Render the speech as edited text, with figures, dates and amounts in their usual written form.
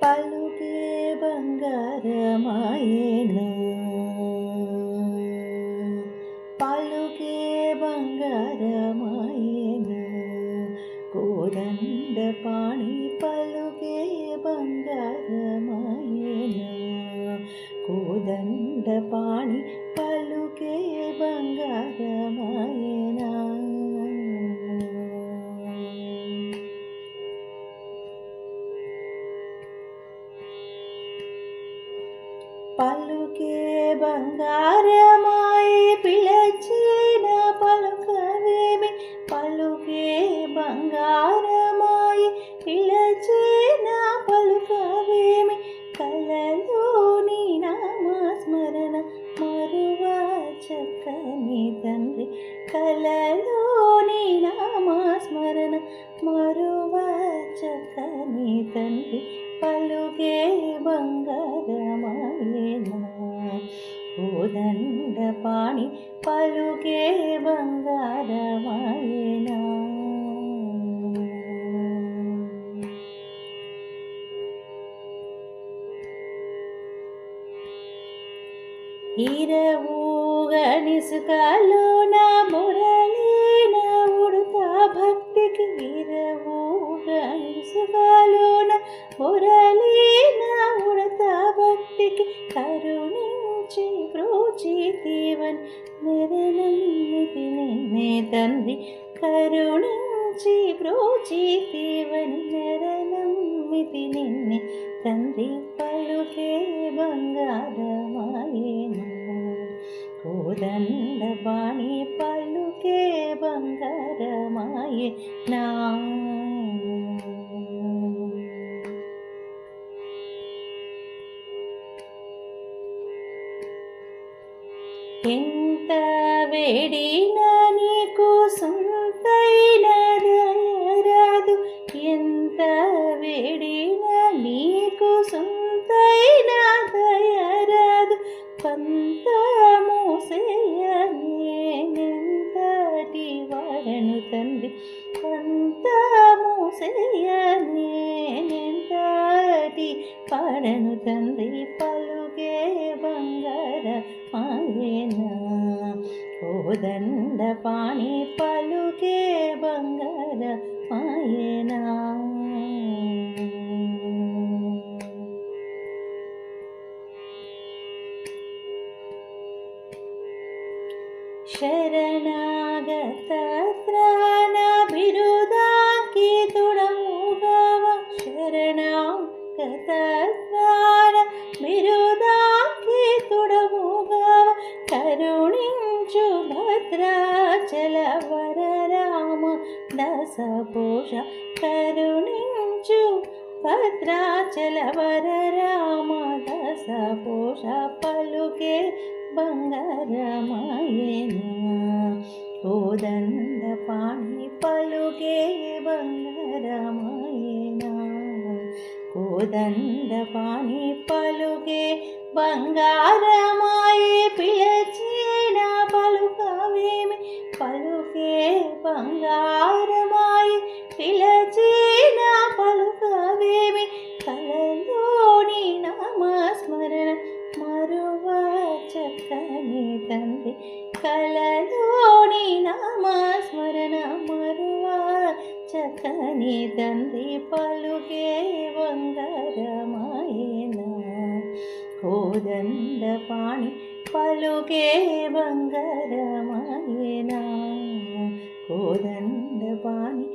పలుకే బంగారమాయెను, పలుకే బంగారమాయెను, కోదండపాణి పలుకే బంగారమాయెను, కోదండపాణి పలుకే బంగారమాయెనా. పలుకే బంగారమాయె పిలచిన పలుకవేమి, పలుకే బంగారమాయె పిలచిన పలుకవేమి, కలలోని నామస్మరణ మరువా చక్కని తండ్రి, కలలోని నామస్మరణ మరువా చక్కని తండ్రి, పలుకే బంగారమాయెను, కోదండపాణి పలుకే బంగారమాయెనా. ఇరవూగనిసుకలోన మురళీన ఉడుతా భక్తికి, ఇరవూగనిసుకలోన మురళీన ఉడుతా భక్తికి, కరుణించి ప్రోచితివని నెరనమ్మితి నిన్నే తండ్రి, కరుణించి ప్రోచితివని నెరనమ్మితి నిన్నే తండ్రి, పలుకే బంగారమాయెను, కోదండపాణి పలుకే బంగారమాయెనా. ఎంత వేడినా నీకు సొంతైన దయరాదు, ఎంత వేడినా నీకు సొంతైన దయరాదు, కొంత మోసేయనేనెంతటి వాడను తండ్రి, కొంత మోసేయనేనెంతటి వాడను తండ్రి, పలుకే బంగారమాయెనా, కోదండపాణి పలుకే బంగారమాయెనా. శరణాగత త్రాణ బిరుదాంకితుడముగవ, శరణాగత త్రాణ బిరుదాంకితుడముగవ, కరుణించు భద్రాచల వరరామ దశపోష, కరుణించు భద్రాచల వరరామ దశపోష, పలుకే బంగారమాయెను, కోదండపాణి పలుకే బంగారమాయెనా, కోదండపాణి పలుకే బంగారమాయె పిలచిన పలుకవేమి, పలుకే బంగారమాయె పిలచిన పలుకవేమి, కలలోని నామస్మరణ మరువా చక్కని తండ్రి, కలలోని నామస్మరణ మరువా చక్కని తండ్రి, పలుకే బంగారమాయెనా, కోదండపాణి పలుకే బంగారమాయెనా, కోదండపాణి